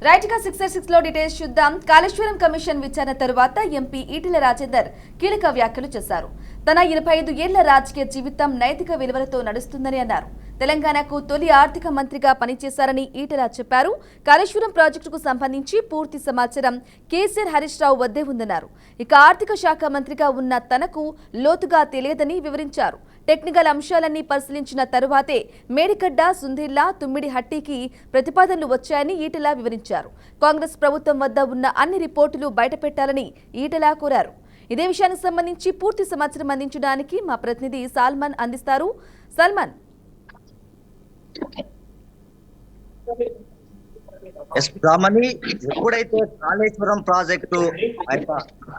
Right గా 6 లో details చూద్దాం. కాళేశ్వరం కమిషన్ విచారణ తరువాత ఎంపీ ఈటెల రాజేందర్ కీలక వ్యాఖ్యలు చేశారు. తన 25 ఏళ్ల రాజకీయ జీవితం నైతిక విలువలతో నడుస్తుందని అన్నారు. తెలంగాణకు తొలి ఆర్థిక మంత్రిగా పనిచేశారని ఈటెల చెప్పారు. కాళేశ్వరం ప్రాజెక్టుకు సంబంధించి పూర్తి సమాచారం కేసీఆర్ హరీష్ రావు వద్దే ఉందన్నారు. ఇక ఆర్థిక శాఖ మంత్రిగా ఉన్న తనకు లోతుగా తెలియదని వివరించారు. టెక్నికల్ అంశాలన్నీ పరిశీలించిన తరువాతే మేడిగడ్డ, సుందిల్లా, తుమ్మిడి హట్టీకి ప్రతిపాదనలు వచ్చాయని ఈటెల వివరించారు. కాంగ్రెస్ ప్రభుత్వం వద్ద ఉన్న అన్ని రిపోర్టులు బయటపెట్టాలని ఈటెల కోరారు. ఇదే విషయానికి సంబంధించి పూర్తి సమాచారం అందించడానికి మా ప్రతినిధి సల్మాన్ అందిస్తారు. సల్మాన్, బ్రాహ్మణి ఎప్పుడైతే కాళేశ్వరం ప్రాజెక్టు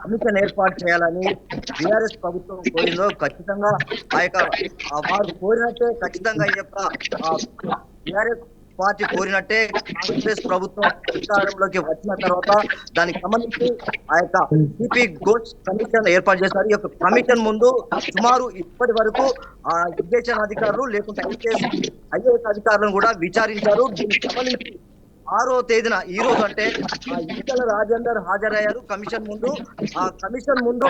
కమిషన్ ఏర్పాటు చేయాలని టిఆర్ఎస్ ప్రభుత్వం కోరిందో ఖచ్చితంగా వారు కోరినట్టే ఖచ్చితంగా ఈ యొక్క టిఆర్ఎస్ పార్టీ కోరినట్టే కాంగ్రెస్ ప్రభుత్వం అధికారంలోకి వచ్చిన తర్వాత దానికి సంబంధించి సిపి ఘోష్ కమిషన్ ఏర్పాటు చేశారు. ఈ యొక్క కమిషన్ ముందు సుమారు ఇప్పటి వరకు ఇరిగేషన్ అధికారులు లేకుంటే ఐఏఎస్ అధికారులను కూడా విచారించారు. దీనికి సంబంధించి 6వ తేదీన ఈ రోజు అంటే ఈటెల రాజేందర్ హాజరయ్యారు కమిషన్ ముందు. ఆ కమిషన్ ముందు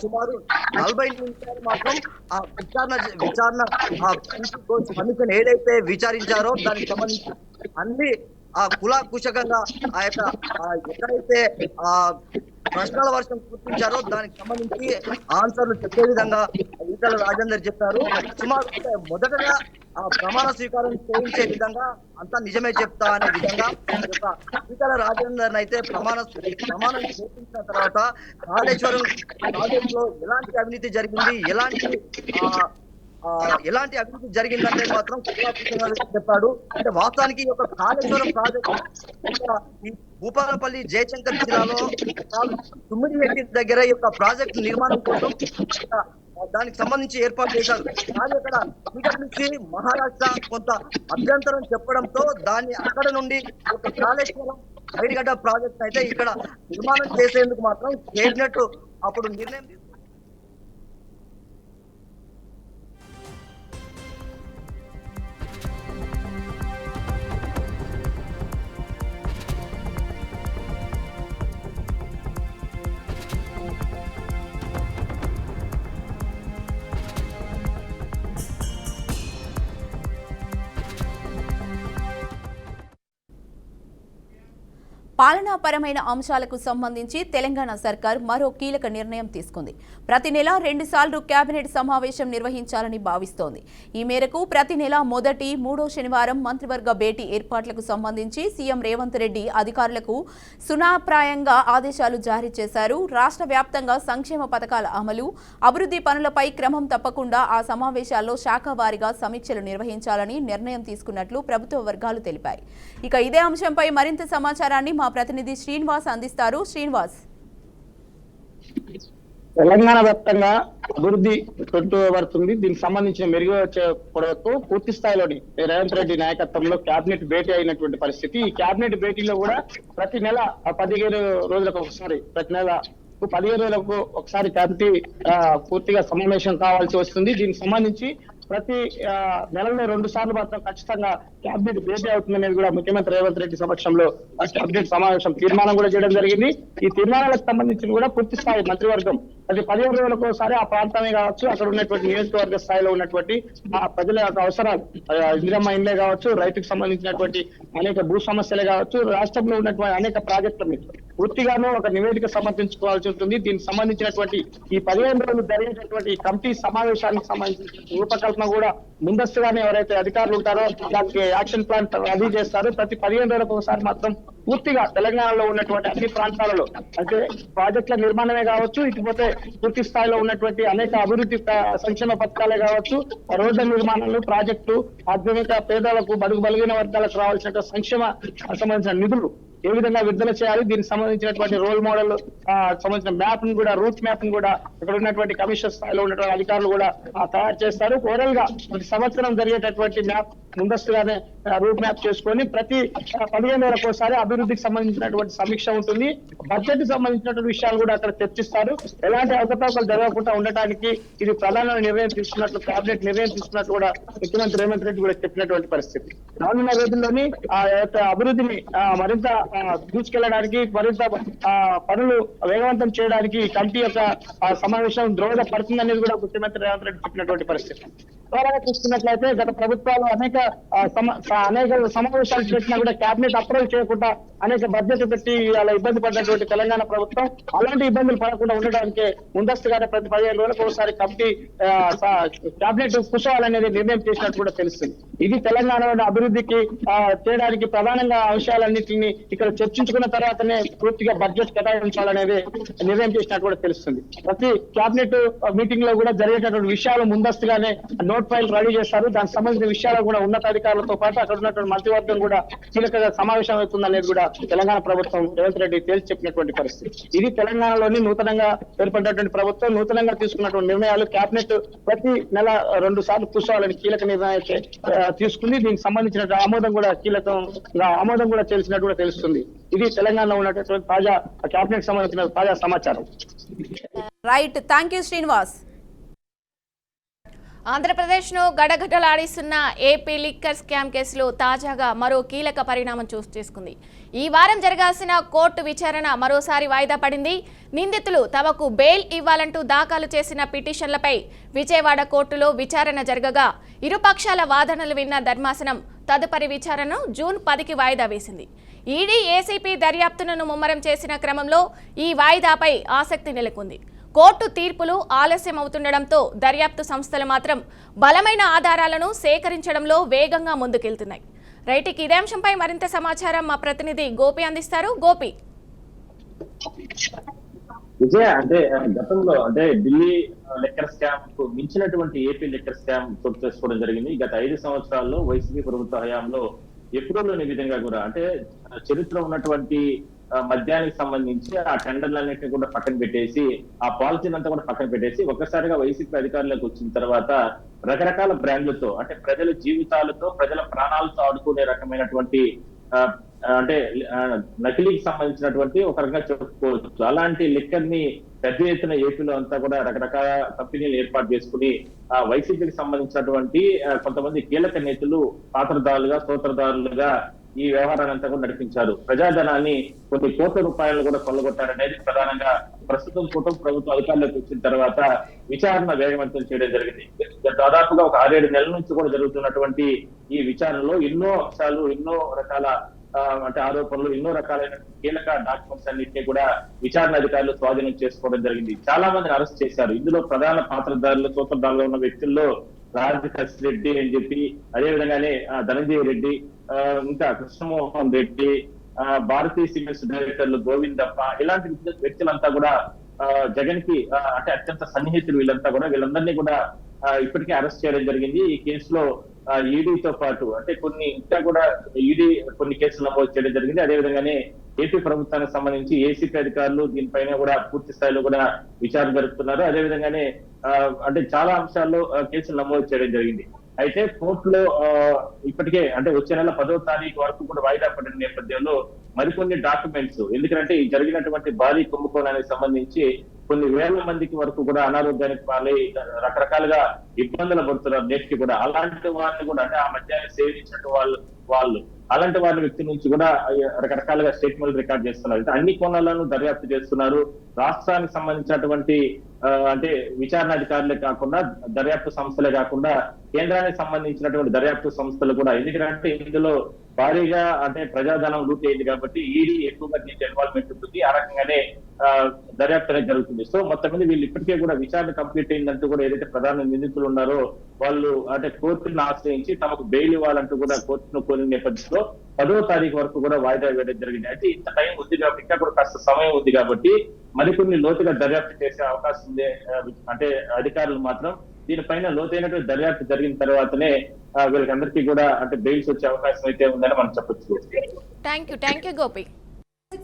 సుమారు 40 నిమిషాలు మాత్రం విచారణ కమిషన్ ఏదైతే విచారించారో దానికి సంబంధించి అన్ని కులాకుశకంగా ఎక్కడైతే ప్రశ్నల వర్షం గుర్తించారో దానికి సంబంధించి ఆన్సర్లు చెప్పే విధంగా ఈటెల రాజేందర్ చెప్పారు. సుమారు మొదటగా ప్రమాణ స్వీకారం చేయించే విధంగా అంతా నిజమే చెప్తా అనే విధంగా ఈటెల రాజేందర్ అయితే ప్రమాణం చేయించిన తర్వాత కాళేశ్వరం ప్రాజెక్ట్ లో ఎలాంటి అవినీతి జరిగింది, ఎలాంటి అభివృద్ధి జరిగిందంటే మాత్రం చెప్పాడు. అంటే వాస్తవానికి ఈ యొక్క కాళేశ్వరం ప్రాజెక్టు ఈ భూపాలపల్లి జయశంకర్ జిల్లాలో తుమ్మిడి హెట్టి దగ్గర ఈ యొక్క ప్రాజెక్టు నిర్మాణం కోసం దానికి సంబంధించి ఏర్పాటు చేశారు. కానీ అక్కడ ఇక్కడ నుంచి మహారాష్ట్ర కొంత అభ్యంతరం చెప్పడంతో దాన్ని అక్కడ నుండి ఒక కాళేశ్వరం మేడిగడ్డ ప్రాజెక్ట్ అయితే ఇక్కడ నిర్మాణం చేసేందుకు మాత్రం కేబినెట్ అప్పుడు నిర్ణయం తీసుకుంది. పాలనాపరమైన అంశాలకు సంబంధించి తెలంగాణ సర్కార్ మరో కీలక నిర్ణయం తీసుకుంది. ప్రతి నెల 2 సార్లు కేబినెట్ సమావేశం నిర్వహించాలని భావిస్తోంది. ఈ మేరకు ప్రతి నెల మొదటి, మూడో శనివారం మంత్రివర్గ భేటీ ఏర్పాట్లకు సంబంధించి సీఎం రేవంత్ రెడ్డి అధికారులకు సునాప్రాయంగా ఆదేశాలు జారీ చేశారు. రాష్ట్ర వ్యాప్తంగా సంక్షేమ పథకాల అమలు, అభివృద్ధి పనులపై క్రమం తప్పకుండా ఆ సమావేశాల్లో శాఖవారీగా సమీక్షలు నిర్వహించాలని నిర్ణయం తీసుకున్నట్లు ప్రభుత్వ వర్గాలు తెలిపాయి. ఇక ఇదే అంశంపై మరింత సమాచారాన్ని మా ప్రతినిధి శ్రీనివాస్ అందిస్తారు. శ్రీనివాస్, తెలంగాణ వ్యాప్తంగా అభివృద్ధి పడుతుంది. దీనికి సంబంధించిన మెరుగుపరిచే కొరకు పూర్తి స్థాయిలోని రేవంత్ రెడ్డి నాయకత్వంలో కేబినెట్ భేటీ అయినటువంటి పరిస్థితి. ఈ కేబినెట్ భేటీలో కూడా ప్రతి నెల 15 రోజులకు ఒకసారి, ప్రతి నెల 15 రోజులకు ఒకసారి కమిటీ పూర్తిగా సమావేశం కావాల్సి వస్తుంది. దీనికి సంబంధించి ప్రతి నెలలో 2 సార్లు మాత్రం ఖచ్చితంగా కేబినెట్ భేటీ అవుతుందనేది కూడా ముఖ్యమంత్రి రేవంత్ రెడ్డి సమక్షంలో కేబినెట్ సమావేశం తీర్మానం కూడా చేయడం జరిగింది. ఈ తీర్మానాలకు సంబంధించి కూడా పూర్తి స్థాయి మంత్రివర్గం అది 15 రోజులకు ఒకసారి ఆ ప్రాంతమే కావచ్చు, అక్కడ ఉన్నటువంటి నియోజకవర్గ స్థాయిలో ఉన్నటువంటి ఆ ప్రజల యొక్క అవసరాలు, ఇందిరమ్మ ఇండ్లే కావచ్చు, రైతుకు సంబంధించినటువంటి అనేక భూ సమస్యలే కావచ్చు, రాష్ట్రంలో ఉన్నటువంటి అనేక ప్రాజెక్టుల మీద పూర్తిగాను ఒక నివేదిక సమర్పించుకోవాల్సి ఉంటుంది. దీనికి సంబంధించినటువంటి ఈ 15 రోజులు జరిగేటటువంటి కమిటీ సమావేశానికి సంబంధించిన రూపకల్పన కూడా ముందస్తుగానే ఎవరైతే అధికారులు ఉంటారో దానికి యాక్షన్ ప్లాన్ రెడీ చేస్తారు. ప్రతి 15 రోజులకు ఒకసారి మాత్రం పూర్తిగా తెలంగాణలో ఉన్నటువంటి అన్ని ప్రాంతాలలో అంటే ప్రాజెక్టుల నిర్మాణమే కావచ్చు, ఇకపోతే పూర్తి స్థాయిలో ఉన్నటువంటి అనేక అభివృద్ధి సంక్షేమ పథకాలే కావచ్చు, రోడ్ల నిర్మాణాలు, ప్రాజెక్టు, ఆధునిక పేదలకు, బడుగు బలిగిన వర్గాలకు రావాల్సిన సంక్షేమ సంబంధించిన నిధులు ఏ విధంగా విడుదల చేయాలి, దీనికి సంబంధించినటువంటి రోల్ మోడల్ సంబంధించిన మ్యాప్ ను కూడా, రూట్ మ్యాప్ ను కూడా ఇక్కడ ఉన్నటువంటి కమిషన్ స్థాయిలో ఉన్నటువంటి అధికారులు కూడా తయారు చేస్తారు. ఓవరాల్ గా ప్రతి సంవత్సరం జరిగేటటువంటి మ్యాప్ ముందస్తుగానే రూట్ మ్యాప్ చేసుకొని ప్రతి 15 నెలలకు ఒకసారి అభివృద్ధికి సంబంధించినటువంటి సమీక్ష ఉంటుంది. బడ్జెట్ కి సంబంధించినటువంటి విషయాలు కూడా అక్కడ చర్చిస్తారు. ఎలాంటి అవకతవకలు జరగకుండా ఉండటానికి ఇది ప్రధాన నిర్ణయం తీసుకున్నట్లు కేబినెట్ నిర్ణయం తీసుకున్నట్లు కూడా ముఖ్యమంత్రి రేవంత్ రెడ్డి కూడా చెప్పినటువంటి పరిస్థితి. రానున్న రోజుల్లోని ఆ యొక్క అభివృద్ధిని మరింత దూసుకెళ్లడానికి, మరింత పనులు వేగవంతం చేయడానికి కమిటీ యొక్క సమావేశం దోహదపడుతుంది అనేది కూడా ముఖ్యమంత్రి రేవంత్ రెడ్డి చెప్పినటువంటి పరిస్థితి. త్వరగా చూసుకున్నట్లయితే గత ప్రభుత్వాలు అనేక సమావేశాలు చేసినా కూడా కేబినెట్ అప్రూవల్ చేయకుండా అనేక బడ్జెట్ పెట్టి అలా ఇబ్బంది పడినటువంటి తెలంగాణ ప్రభుత్వం అలాంటి ఇబ్బందులు పడకుండా ఉండడానికి ముందస్తుగానే ప్రతి 15 రోజులకు ఒకసారి కమిటీ కేబినెట్ కూర్చోవాలనేది నిర్ణయం చేసినట్టు కూడా తెలుస్తుంది. ఇది తెలంగాణలో అభివృద్ధికి చేయడానికి ప్రధానంగా అంశాలన్నింటినీ ఇక్కడ చర్చించుకున్న తర్వాతనే పూర్తిగా బడ్జెట్ కేటాయించాలనేది నిర్ణయం చేసినట్టు కూడా తెలుస్తుంది. ప్రతి కేబినెట్ మీటింగ్ లో కూడా జరిగేటటువంటి విషయాలు ముందస్తుగానే నోట్ ఫైల్ రెడీ చేస్తారు. దానికి సంబంధించిన విషయాలు కూడా ఉన్నతాధికారులతో పాటు అక్కడ ఉన్నటువంటి మంత్రివర్గం కూడా కీలకంగా సమావేశం అవుతుంది అనేది కూడా తెలంగాణ ప్రభుత్వం రేవంత్ రెడ్డి తేల్చి చెప్పినటువంటి పరిస్థితి. ఇది తెలంగాణలోని నూతనంగా ఏర్పడినటువంటి ప్రభుత్వం నూతనంగా తీసుకున్నటువంటి నిర్ణయాలు. కేబినెట్ ప్రతి నెల 2 సార్లు కూర్చోవాలని కీలక నిర్ణయం తీసుకుంది. దీనికి సంబంధించిన ఆమోదం కూడా తెలిసినట్టు కూడా తెలుస్తుంది. ఇది తెలంగాణలో ఉన్నటువంటి తాజా కేబినెట్ సంబంధించిన తాజా సమాచారం. Right, thank you Srinivas. ఆంధ్రప్రదేశ్ను గడగడలాడిస్తున్న ఏపీ లిక్కర్ స్కామ్ కేసులో తాజాగా మరో కీలక పరిణామం చోటు చేసుకుంది. ఈ వారం జరగాల్సిన కోర్టు విచారణ మరోసారి వాయిదా పడింది. నిందితులు తమకు బెయిల్ ఇవ్వాలంటూ దాఖలు చేసిన పిటిషన్లపై విజయవాడ కోర్టులో విచారణ జరగగా ఇరుపక్షాల వాదనలు విన్న ధర్మాసనం తదుపరి విచారణను జూన్ 10కి వాయిదా వేసింది. ఈడీ, ఏసీపీ దర్యాప్తును ముమ్మరం చేసిన క్రమంలో ఈ వాయిదాపై ఆసక్తి నెలకొంది. కోర్టు తీర్పులు ఆలస్యం అవుతుండటంతో దర్యాప్తు సంస్థలు మాత్రం బలమైన ఆధారాలను సేకరించడంలో వేగంగా ముందుకెళ్తున్నాయి. రైట్కి ఇదే అంశంపై మరింత సమాచారం మా ప్రతినిధి గోపి అందిస్తారు. గోపి, విజయ, అంటే గతంలో అంటే ఢిల్లీ లిక్కర్ స్కామ్ కు మించినటువంటి ఏపీ లిక్కర్ స్కామ్ చోటు చేసుకోవడం జరిగింది. గత 5 సంవత్సరాల్లో వైసీపీ ప్రభుత్వ హయాంలో ఎప్పుడూ లేని విధంగా కూడా అంటే చరిత్ర ఉన్నటువంటి మద్యానికి సంబంధించి ఆ టెండర్లన్నింటినీ కూడా పక్కన పెట్టేసి ఆ పాలసీని అంతా కూడా పక్కన పెట్టేసి ఒక్కసారిగా వైసీపీ అధికారులకు వచ్చిన తర్వాత రకరకాల బ్రాండ్లతో అంటే ప్రజల జీవితాలతో ప్రజల ప్రాణాలతో ఆడుకునే రకమైనటువంటి అంటే నకిలీకి సంబంధించినటువంటి ఒక రకంగా చెప్పుకోవచ్చు. అలాంటి లిక్కర్ ని పెద్ద ఎత్తున ఏపీలో అంతా కూడా రకరకాల కంపెనీలు ఏర్పాటు చేసుకుని ఆ వైసీపీకి సంబంధించినటువంటి కొంతమంది కీలక నేతలు పాత్రదారులుగా సూత్రధారులుగా ఈ వ్యవహారాన్ని అంతా కూడా నడిపించారు. ప్రజాధనాన్ని కొన్ని కోట్ల రూపాయలు కూడా కొల్లగొట్టారనేది ప్రధానంగా ప్రస్తుతం ప్రభుత్వ అధికారులకు వచ్చిన తర్వాత విచారణ వేగవంతం చేయడం జరిగింది. దాదాపుగా ఒక 6-7 నెలల నుంచి కూడా జరుగుతున్నటువంటి ఈ విచారణలో ఎన్నో అంశాలు, ఎన్నో రకాల అంటే ఆరోపణలు, ఎన్నో రకాలైన కీలక డాక్యుమెంట్స్ అన్నింటినీ కూడా విచారణ అధికారులు స్వాధీనం చేసుకోవడం జరిగింది. చాలా మందిని అరెస్ట్ చేశారు. ఇందులో ప్రధాన పాత్రధారులు, సూత్రధారులు ఉన్న వ్యక్తుల్లో రాజశేఖర్ రెడ్డి అని చెప్పి, అదేవిధంగానే ధనంజయ రెడ్డి, ఇంకా కృష్ణమోహన్ రెడ్డి, భారతీయ సిమెంట్స్ డైరెక్టర్లు గోవిందప్ప, ఇలాంటి వ్యక్తులంతా కూడా జగన్ కి అంటే అత్యంత సన్నిహితులు. వీళ్ళందరినీ కూడా ఇప్పటికే అరెస్ట్ చేయడం జరిగింది. ఈ కేసులో ఈడీతో పాటు అంటే ఇంకా కూడా ఈడీ కొన్ని కేసులు నమోదు చేయడం జరిగింది. అదేవిధంగానే ఏపీ ప్రభుత్వానికి సంబంధించి ఏసీపీ అధికారులు దీనిపైన కూడా పూర్తి స్థాయిలో కూడా విచారణ జరుపుతున్నారు. అదేవిధంగానే అంటే చాలా అంశాల్లో కేసులు నమోదు చేయడం జరిగింది. అయితే కోర్టులో ఇప్పటికే అంటే వచ్చే నెల 10వ తారీఖు వరకు కూడా వాయిదా పడిన నేపథ్యంలో మరికొన్ని డాక్యుమెంట్స్, ఎందుకంటే ఈ జరిగినటువంటి భారీ కుంభకోణానికి సంబంధించి కొన్ని వేల మందికి వరకు కూడా అనారోగ్యానికి పాలై రకరకాలుగా ఇబ్బందులు పడుతున్నారు నేటికి కూడా. అలాంటి వారిని కూడా అంటే ఆ మధ్యాహ్నం సేవించినట్టు వాళ్ళు అలాంటి వారి వ్యక్తి నుంచి కూడా రకరకాలుగా స్టేట్మెంట్ రికార్డ్ చేస్తున్నారు. అన్ని కోణాలను దర్యాప్తు చేస్తున్నారు. రాష్ట్రానికి సంబంధించినటువంటి అంటే విచారణ అధికారులే కాకుండా దర్యాప్తు సంస్థలే కాకుండా కేంద్రానికి సంబంధించినటువంటి దర్యాప్తు సంస్థలు కూడా, ఎందుకంటే ఇందులో భారీగా అంటే ప్రజాధనం లూట్ అయింది కాబట్టి ఈడీ ఎక్కువగా దీనికి ఇన్వాల్వ్మెంట్ ఉంటుంది. ఆ రకంగానే దర్యాప్తు అనేది జరుగుతుంది. సో మొత్తం మీద వీళ్ళు ఇప్పటికే కూడా విచారణ కంప్లీట్ అయిందంటూ కూడా ఏదైతే ప్రధాన నిందితులు ఉన్నారో వాళ్ళు అంటే కోర్టును ఆశ్రయించి తమకు బెయిల్ ఇవ్వాలంటూ కూడా కోర్టును కోరిన నేపథ్యంలో 10వ తారీఖు వరకు కూడా వాయిదా వేయడం జరిగింది. అయితే ఇంత టైం ఉంది కాబట్టి ఇంకా కూడా కాస్త సమయం ఉంది కాబట్టి మరికొన్ని లోతుగా దర్యాప్తు చేసే అవకాశం ఉంది. అంటే అధికారులు మాత్రం దీనిపైన లోతైనటువంటి దర్యాప్తు జరిగిన తర్వాతనే వీళ్ళకందరికీ కూడా అంటే బెయిల్స్ వచ్చే అవకాశం అయితే ఉందని మనం చెప్పొచ్చు. Thank you Gopi.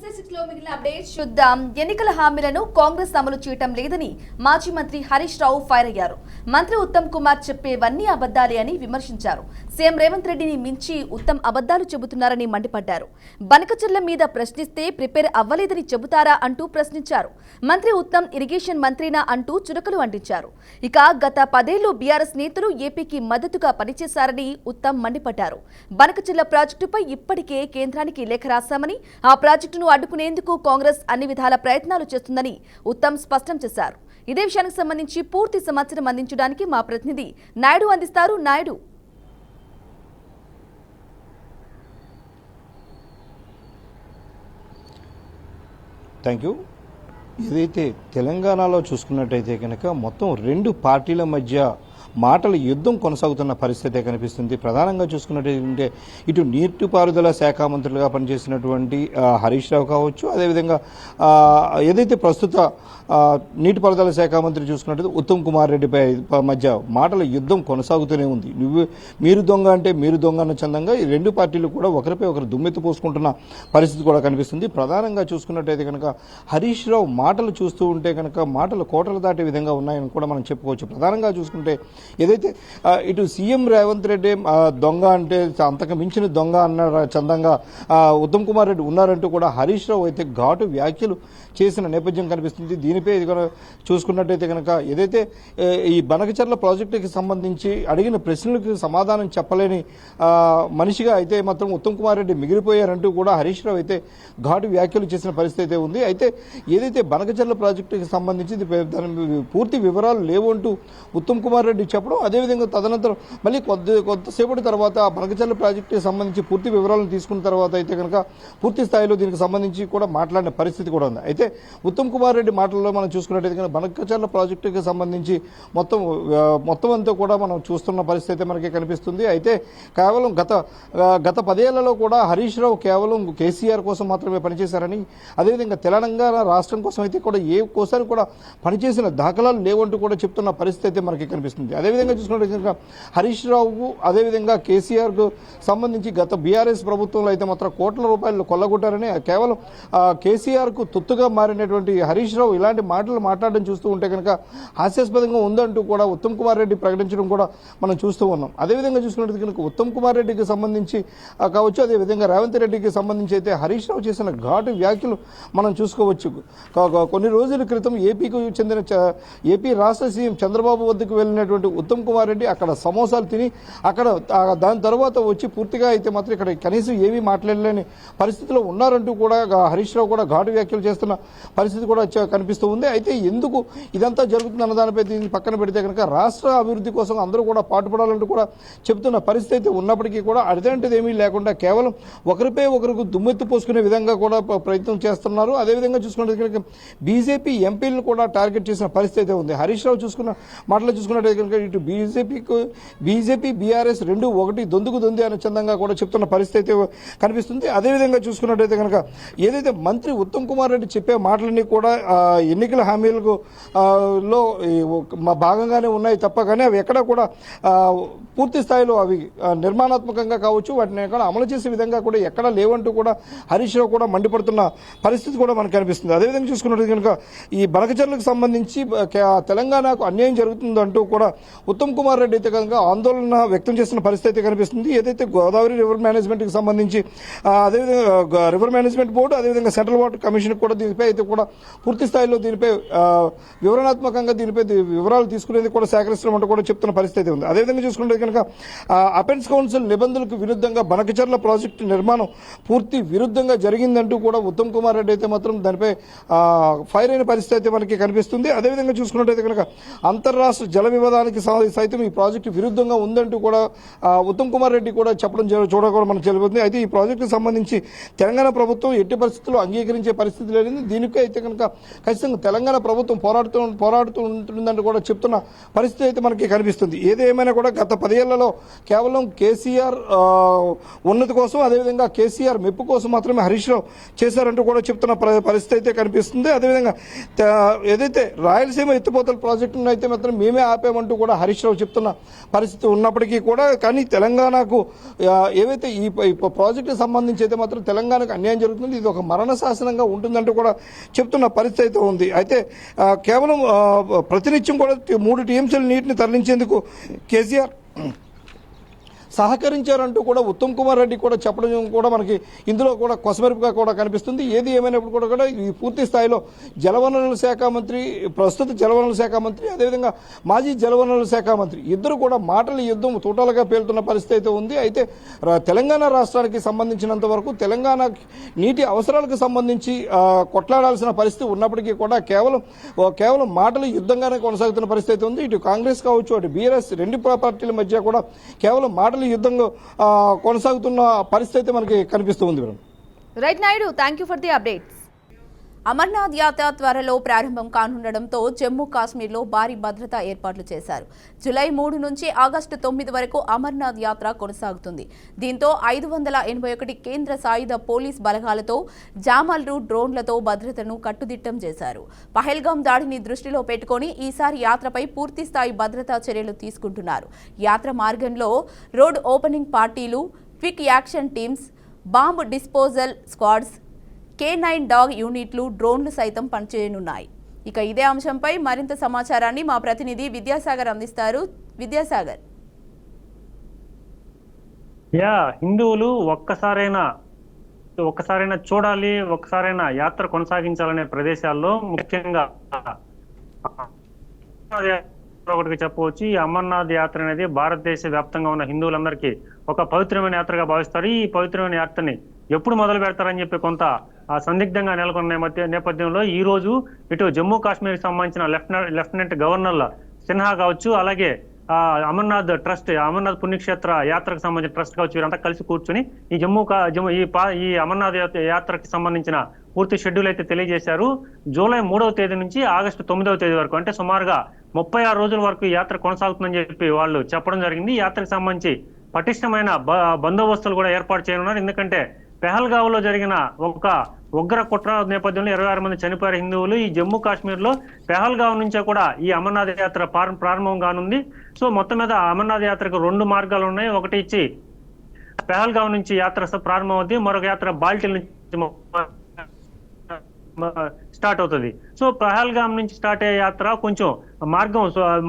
News లో మిగిలిన అప్డేట్స్ చూద్దాం. ఎన్నికల హామీలను కాంగ్రెస్ అమలు చేయటం లేదని మాజీ మంత్రి హరీష్ రావు ఫైర్ అయ్యారు. మంత్రి ఉత్తమ్ కుమార్ చెప్పేవన్నీ అబద్దాలే అని విమర్శించారు. సీఎం రేవంత్ రెడ్డిని మించి ఉత్తమ్ అబద్దాలు చెబుతున్నారని మండిపడ్డారు. బనకచెర్ల మీద ప్రశ్నిస్తే ప్రిపేర్ అవ్వలేదని చెబుతారా అంటూ ప్రశ్నించారు. మంత్రి ఉత్తమ్ ఇరిగేషన్ మంత్రినా అంటూ చురకలు అంటించారు. ఇక గత 10 ఏళ్లు బీఆర్ఎస్ నేతలు ఏపీకి మద్దతుగా పనిచేశారని ఉత్తమ్ మండిపడ్డారు. బనకచెర్ల ప్రాజెక్టుపై ఇప్పటికే కేంద్రానికి లేఖ రాశామని, ఆ ప్రాజెక్టును అడ్డుకునేందుకు కాంగ్రెస్ అన్ని విధాల ప్రయత్నాలు చేస్తుందని ఉత్తమ్ స్పష్టం చేశారు. ఇదే విషయానికి సంబంధించి పూర్తి సమాచారం అందించడానికి మా ప్రతినిధి నాయుడు అందిస్తారు. Naidu, thank you. ఏదైతే తెలంగాణలో చూసుకున్నట్టయితే కనుక మొత్తం 2 పార్టీల మధ్య మాటల యుద్ధం కొనసాగుతున్న పరిస్థితే కనిపిస్తుంది. ప్రధానంగా చూసుకున్నట్టయితే ఇటు నీటిపారుదల శాఖ మంత్రులుగా పనిచేసినటువంటి హరీష్ రావు కావచ్చు, అదేవిధంగా ఏదైతే ప్రస్తుత నీటిపారుదల శాఖ మంత్రి చూసుకున్నట్టయితే ఉత్తమ్ కుమార్ రెడ్డిపై మధ్య మాటల యుద్ధం కొనసాగుతూనే ఉంది. మీరు దొంగ అంటే మీరు దొంగ అన్న చందంగా ఈ 2 పార్టీలు కూడా ఒకరిపై ఒకరు దుమ్మెత్తి పోసుకుంటున్న పరిస్థితి కూడా కనిపిస్తుంది. ప్రధానంగా చూసుకున్నట్టయితే కనుక హరీష్ రావు మాటలు చూస్తూ ఉంటే కనుక మాటలు కోటలు దాటే విధంగా ఉన్నాయని కూడా మనం చెప్పుకోవచ్చు. ప్రధానంగా చూసుకుంటే ఏదైతే ఇటు సీఎం రేవంత్ రెడ్డి దొంగ అంటే అంతకు మించిన దొంగ అన్న చందంగా ఉత్తమ్ కుమార్ రెడ్డి ఉన్నారంటూ కూడా హరీష్ రావు అయితే ఘాటు వ్యాఖ్యలు చేసిన నేపథ్యం కనిపిస్తుంది. దీనిపై చూసుకున్నట్టయితే కనుక ఏదైతే ఈ బనకచెర్ల ప్రాజెక్టుకి సంబంధించి అడిగిన ప్రశ్నలకు సమాధానం చెప్పలేని మనిషిగా అయితే మాత్రం ఉత్తమ్ కుమార్ రెడ్డి మిగిలిపోయారంటూ కూడా హరీష్ రావు అయితే ఘాటు వ్యాఖ్యలు చేసిన పరిస్థితి అయితే ఉంది. అయితే ఏదైతే బనకచెర్ల ప్రాజెక్టుకి సంబంధించి దాని పూర్తి వివరాలు లేవు అంటూ ఉత్తమ్ కుమార్ రెడ్డి చెప్పడం, అదేవిధంగా తదనంతరం మళ్ళీ కొంతసేపటి తర్వాత బనకచెర్ల ప్రాజెక్టుకి సంబంధించి పూర్తి వివరాలను తీసుకున్న తర్వాత అయితే కనుక పూర్తి స్థాయిలో దీనికి సంబంధించి కూడా మాట్లాడిన పరిస్థితి కూడా ఉంది. అయితే ఉత్తమ్ కుమార్ రెడ్డి మాటల్లో మనం చూసుకున్నట్టయితే కనుక బనకచెర్ల ప్రాజెక్టుకి సంబంధించి మొత్తం అంతా కూడా మనం చూస్తున్న పరిస్థితి అయితే మనకి కనిపిస్తుంది. అయితే కేవలం గత 10 ఏళ్లలో కూడా హరీష్ రావు కేవలం కేసీఆర్ కోసం మాత్రమే పనిచేశారని, అదేవిధంగా తెలంగాణ రాష్ట్రం కోసం అయితే కూడా ఏ కోసం కూడా పనిచేసిన దాఖలాలు లేవంటూ కూడా చెప్తున్న పరిస్థితి అయితే మనకి కనిపిస్తుంది. అదేవిధంగా చూసుకున్నట్టు కనుక హరీష్ రావు అదేవిధంగా కేసీఆర్కు సంబంధించి గత బీఆర్ఎస్ ప్రభుత్వంలో అయితే మాత్రం కోట్ల రూపాయలు కొల్లగొట్టారని, కేవలం కేసీఆర్కు తొత్తుగా మారినటువంటి హరీష్ రావు ఇలాంటి మాటలు మాట్లాడడం చూస్తూ ఉంటే కనుక హాస్యాస్పదంగా ఉందంటూ కూడా ఉత్తమ్ కుమార్ రెడ్డి ప్రకటించడం కూడా మనం చూస్తూ ఉన్నాం. అదేవిధంగా చూసుకున్నట్టు కనుక ఉత్తమ్ కుమార్ రెడ్డికి సంబంధించి కావచ్చు, అదేవిధంగా రేవంత్ రెడ్డికి సంబంధించి అయితే హరీష్ రావు చేసిన ఘాటు వ్యాఖ్యలు మనం చూసుకోవచ్చు. కొన్ని రోజుల క్రితం ఏపీకి చెందిన ఏపీ రాష్ట్ర సీఎం చంద్రబాబు వద్దకు వెళ్ళినటువంటి ఉత్తమ్ కుమార్ రెడ్డి అక్కడ సమోసాలు తిని అక్కడ దాని తర్వాత వచ్చి పూర్తిగా అయితే మాత్రం ఇక్కడ కనీసం ఏమీ మాట్లాడలేని పరిస్థితిలో ఉన్నారంటూ కూడా హరీష్ రావు కూడా ఘాటు వ్యాఖ్యలు చేస్తున్న పరిస్థితి కూడా కనిపిస్తూ ఉంది. అయితే ఎందుకు ఇదంతా జరుగుతుంది అన్న దానిపై దీన్ని పక్కన పెడితే కనుక రాష్ట్ర అభివృద్ధి కోసం అందరూ కూడా పాటుపడాలంటూ కూడా చెబుతున్న పరిస్థితి అయితే ఉన్నప్పటికీ కూడా అటువంటిది ఏమీ లేకుండా కేవలం ఒకరిపై ఒకరికి దుమ్మెత్తి పోసుకునే విధంగా కూడా ప్రయత్నం చేస్తున్నారు. అదేవిధంగా చూసుకుంటే కనుక బీజేపీ ఎంపీలను కూడా టార్గెట్ చేసిన పరిస్థితి అయితే ఉంది. హరీష్ రావు మాటలు చూసుకున్నట్టు కనుక ఇటు బీజేపీ బీఆర్ఎస్ 2 ఒకటి దొందుకు దొంది అనే చందంగా కూడా చెప్తున్న పరిస్థితి అయితే కనిపిస్తుంది. అదేవిధంగా చూసుకున్నట్టయితే కనుక ఏదైతే మంత్రి ఉత్తమ్ కుమార్ రెడ్డి చెప్పే మాటలన్నీ కూడా ఎన్నికల హామీలకు లో భాగంగానే ఉన్నాయి తప్ప కానీ అవి ఎక్కడ కూడా పూర్తి స్థాయిలో అవి నిర్మాణాత్మకంగా కావచ్చు వాటిని ఎక్కడ అమలు చేసే విధంగా కూడా ఎక్కడా లేవంటూ కూడా హరీష్ రావు కూడా మండిపడుతున్న పరిస్థితి కూడా మనకు కనిపిస్తుంది. అదేవిధంగా చూసుకున్నట్టు కనుక ఈ బనకచెర్లకు సంబంధించి తెలంగాణకు అన్యాయం జరుగుతుందంటూ కూడా ఉత్తమ్ కుమార్ రెడ్డి అయితే కనుక ఆందోళన వ్యక్తం చేస్తున్న పరిస్థితి అయితే కనిపిస్తుంది. ఏదైతే గోదావరి రివర్ మేనేజ్మెంట్కి సంబంధించి అదేవిధంగా రివర్ మేనేజ్మెంట్ బోర్డు అదేవిధంగా సెంట్రల్ వాటర్ కమిషన్ కూడా దీనిపై అయితే కూడా పూర్తి స్థాయిలో దీనిపై వివరణాత్మకంగా దీనిపై వివరాలు తీసుకునేది కూడా సేకరిస్తామంటూ కూడా చెప్తున్న పరిస్థితి ఉంది. అదేవిధంగా చూసుకుంటే కనుక అపెక్స్ కౌన్సిల్ నిబంధనలకు విరుద్ధంగా బనకచెర్ల ప్రాజెక్టు నిర్మాణం పూర్తి విరుద్ధంగా జరిగిందంటూ కూడా ఉత్తమ్ కుమార్ రెడ్డి అయితే మాత్రం దానిపై ఫైర్ అయిన పరిస్థితి అయితే మనకి కనిపిస్తుంది. అదేవిధంగా చూసుకున్నట్టయితే కనుక అంతర్రాష్ట్ర జల వివాదానికి సైతం ఈ ప్రాజెక్టు విరుద్ధంగా ఉందంటూ కూడా ఉత్తమ్ కుమార్ రెడ్డి కూడా చెప్పడం చూడకూడదు మనకు తెలుస్తుంది. అయితే ఈ ప్రాజెక్టుకు సంబంధించి తెలంగాణ ప్రభుత్వం ఎట్టి పరిస్థితుల్లో అంగీకరించే పరిస్థితి లేదు. దీనికి అయితే కనుక ఖచ్చితంగా తెలంగాణ ప్రభుత్వం పోరాడుతూ ఉంటుందని కూడా చెప్తున్న పరిస్థితి అయితే మనకి కనిపిస్తుంది. ఏదేమైనా కూడా గత 10 ఏళ్లలో కేవలం కేసీఆర్ ఉన్నతి కోసం అదేవిధంగా కేసీఆర్ మెప్పు కోసం మాత్రమే హరీష్ రావు చేశారంటూ కూడా చెప్తున్న పరిస్థితి అయితే కనిపిస్తుంది. అదేవిధంగా ఏదైతే రాయలసీమ ఎత్తిపోతల ప్రాజెక్టును అయితే మాత్రం మేమే ఆపామంటూ కూడా హరీష్ రావు చెప్తున్న పరిస్థితి ఉన్నప్పటికీ కూడా కానీ తెలంగాణకు ఏవైతే ఈ ప్రాజెక్టు సంబంధించి అయితే మాత్రం తెలంగాణకు అన్యాయం జరుగుతుంది, ఇది ఒక మరణ శాసనంగా ఉంటుందంటూ కూడా చెప్తున్న పరిస్థితి అయితే ఉంది. అయితే కేవలం ప్రతినిత్యం కూడా 3 టీఎంసీల నీటిని తరలించేందుకు కేసీఆర్ సహకరించారంటూ కూడా ఉత్తమ్ కుమార్ రెడ్డి కూడా చెప్పడం కూడా మనకి ఇందులో కూడా కొసమెరుపుగా కూడా కనిపిస్తుంది. ఏది ఏమైనప్పుడు కూడా ఈ పూర్తి స్థాయిలో జలవనరుల శాఖ మంత్రి, ప్రస్తుత జలవనరుల శాఖ మంత్రి, అదేవిధంగా మాజీ జలవనరుల శాఖ మంత్రి ఇద్దరు కూడా మాటల యుద్ధం తూటాలుగా పేలుతున్న పరిస్థితి అయితే ఉంది. అయితే తెలంగాణ రాష్ట్రానికి సంబంధించినంత వరకు తెలంగాణ నీటి అవసరాలకు సంబంధించి కొట్లాడాల్సిన పరిస్థితి ఉన్నప్పటికీ కూడా కేవలం మాటల యుద్ధంగానే కొనసాగుతున్న పరిస్థితి అయితే ఉంది. ఇటు కాంగ్రెస్ కావచ్చు, అటు బీఆర్ఎస్ రెండు పార్టీల మధ్య కూడా కేవలం మాటల యుద్ధంగా కొనసాగుతున్న పరిస్థితి మనకి కనిపిస్తుంది. Right Naidu, thank you for the updates. Amarnath యాత్ర త్వరలో ప్రారంభం కానుండడంతో జమ్మూ కాశ్మీర్లో భారీ భద్రతా ఏర్పాట్లు చేశారు. జూలై 3 నుంచి ఆగస్టు 9 వరకు అమర్నాథ్ యాత్ర కొనసాగుతుంది. దీంతో 581 కేంద్ర సాయుధ పోలీస్ బలగాలతో జామర్లు, డ్రోన్లతో భద్రతను కట్టుదిట్టం చేశారు. పహల్గాం దాడిని దృష్టిలో పెట్టుకుని ఈసారి యాత్రపై పూర్తిస్థాయి భద్రతా చర్యలు తీసుకుంటున్నారు. యాత్ర మార్గంలో రోడ్ ఓపెనింగ్ పార్టీలు, quick action teams, bomb disposal squads, K9 dog యూనిట్లు, డ్రోన్లు సైతం పనిచేయనున్నాయి. ఇక ఇదే అంశంపై మరింత సమాచారాన్ని మా ప్రతినిధి విద్యాసాగర్ అందిస్తారు. విద్యాసాగర్. హిందువులు ఒక్కసారైనా చూడాలి, ఒక్కసారైనా యాత్ర కొనసాగించాలనే ప్రదేశాల్లో ముఖ్యంగా ఒకటికి చెప్పవచ్చు. ఈ అమర్నాథ్ యాత్ర అనేది భారతదేశ వ్యాప్తంగా ఉన్న హిందువులందరికీ ఒక పవిత్రమైన యాత్రగా భావిస్తారు. ఈ పవిత్రమైన యాత్రని ఎప్పుడు మొదలు పెడతారని చెప్పి కొంత సందిగ్ధంగా నెలకొన్న నేపథ్యంలో ఈ రోజు ఇటు జమ్మూ కాశ్మీర్కి సంబంధించిన లెఫ్టినెంట్ గవర్నర్ల సిన్హా కావచ్చు, అలాగే అమర్నాథ్ ట్రస్ట్, అమర్నాథ్ పుణ్యక్షేత్ర యాత్రకు సంబంధించిన ట్రస్ట్ కావచ్చు, వీరంతా కలిసి కూర్చొని ఈ అమర్నాథ్ యాత్రకి సంబంధించిన పూర్తి షెడ్యూల్ అయితే తెలియజేశారు. జూలై 3వ తేదీ నుంచి ఆగస్టు 9వ తేదీ వరకు, అంటే సుమారుగా 36 రోజుల వరకు ఈ యాత్ర కొనసాగుతుందని చెప్పి వాళ్ళు చెప్పడం జరిగింది. ఈ యాత్రకు సంబంధించి పటిష్టమైన బందోబస్తులు కూడా ఏర్పాటు చేయనున్నారు. ఎందుకంటే పెహల్గావ్లో జరిగిన ఒక ఉగ్ర కుట్ర నేపథ్యంలో 26 మంది చనిపోయారు హిందువులు. ఈ జమ్మూ కాశ్మీర్ లో పెహల్గావ్ నుంచే కూడా ఈ అమర్నాథ్ యాత్ర ప్రారంభం కానుంది. సో మొత్తం మీద అమర్నాథ్ యాత్రకు 2 మార్గాలు ఉన్నాయి. ఒకటి ఇచ్చి పెహల్గావ్ నుంచి యాత్ర ప్రారంభం అవుతుంది, మరొక యాత్ర బాల్టిల్ నుంచి స్టార్ట్ అవుతుంది. సో పహల్గాం నుంచి స్టార్ట్ అయ్యే యాత్ర కొంచెం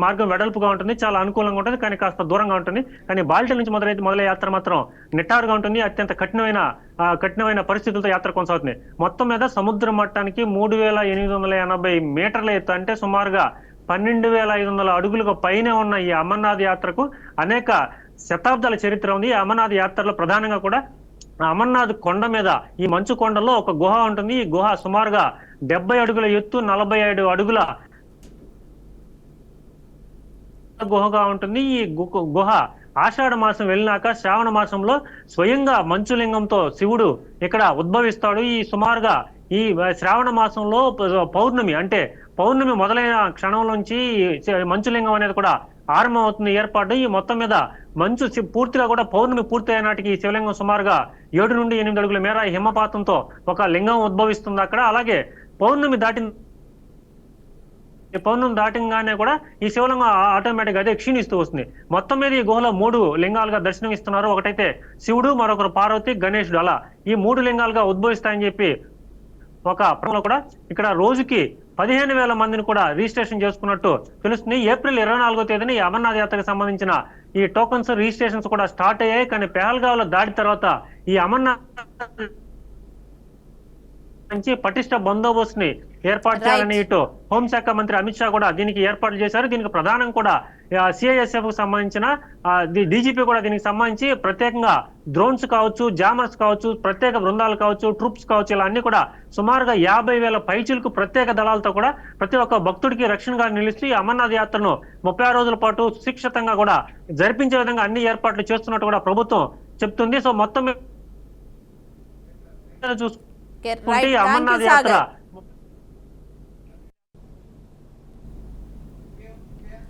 మార్గం వెడల్పుగా ఉంటుంది, చాలా అనుకూలంగా ఉంటుంది, కానీ కాస్త దూరంగా ఉంటుంది. కానీ బాల్టిల్ నుంచి మొదలయ్యే యాత్ర మాత్రం నిటారుగా ఉంటుంది, అత్యంత కఠినమైన పరిస్థితులతో యాత్ర కొనసాగుతుంది. మొత్తం మీద సముద్ర మట్టానికి 3880 మీటర్ల ఎత్తు, అంటే సుమారుగా 12,500 అడుగులకు పైనే ఉన్న ఈ అమర్నాథ్ యాత్రకు అనేక శతాబ్దాల చరిత్ర ఉంది. ఈ అమర్నాథ్ యాత్రలో ప్రధానంగా కూడా అమర్నాథ్ కొండ మీద, ఈ మంచు కొండలో ఒక గుహ ఉంటుంది. ఈ గుహ సుమారుగా 70 అడుగుల ఎత్తు, 47 అడుగుల గుహగా ఉంటుంది. ఈ గుహ ఆషాఢ మాసం వెళ్ళినాక శ్రావణ మాసంలో స్వయంగా మంచులింగంతో శివుడు ఇక్కడ ఉద్భవిస్తాడు. ఈ సుమారుగా ఈ శ్రావణ మాసంలో పౌర్ణమి, అంటే పౌర్ణమి మొదలైన క్షణం నుంచి మంచులింగం అనేది కూడా ఆరంభం అవుతుంది ఏర్పాటు. ఈ మొత్తం మీద మంచు పూర్తిగా కూడా పౌర్ణమి పూర్తి నాటికి ఈ శివలింగం సుమారుగా 7 నుండి 8 అడుగుల మేర హిమపాతంతో ఒక లింగం ఉద్భవిస్తుంది అక్కడ. అలాగే పౌర్ణమి దాటంగానే కూడా ఈ శివలింగం ఆటోమేటిక్ అదే క్షీణిస్తూ వస్తుంది. మొత్తం మీద ఈ గుహలో 3 లింగాలుగా దర్శనం ఇస్తున్నారు. ఒకటైతే శివుడు, మరొకరు పార్వతి, గణేశుడు, అలా ఈ 3 లింగాలుగా ఉద్భవిస్తాయని చెప్పి ఒక కూడా ఇక్కడ రోజుకి 15,000 మందిని కూడా రిజిస్ట్రేషన్ చేసుకున్నట్టు తెలుస్తుంది. ఏప్రిల్ 24వ తేదీన ఈ అమర్నాథ్ యాత్రకు సంబంధించిన ఈ టోకన్స్ రిజిస్ట్రేషన్స్ కూడా స్టార్ట్ అయ్యాయి. కానీ పెహల్గావ్లో దాడి తర్వాత ఈ అమర్నాథ్ నుంచి పటిష్ట బందోబస్తుని ఏర్పాటు చేయాలని ఇటు హోంశాఖ మంత్రి అమిత్ షా కూడా దీనికి ఏర్పాట్లు చేశారు. దీనికి ప్రధానం కూడా సిఐఎస్ఎఫ్ కు సంబంధించిన డీజీపీ కూడా దీనికి సంబంధించి ప్రత్యేకంగా డ్రోన్స్ కావచ్చు, జామర్స్ కావచ్చు, ప్రత్యేక బృందాలు కావచ్చు, ట్రూప్స్ కావచ్చు, ఇలా అన్ని కూడా సుమారుగా 50,000 పైచులకు ప్రత్యేక దళాలతో కూడా ప్రతి ఒక్క భక్తుడికి రక్షణగా నిలుస్తూ ఈ అమర్నాథ్ యాత్రను 36 రోజుల పాటు సురక్షితంగా కూడా జరిపించే విధంగా అన్ని ఏర్పాట్లు చేస్తున్నట్టు కూడా ప్రభుత్వం చెప్తుంది. సో మొత్తం చూసుకుంటే అమర్నాథ్ యాత్ర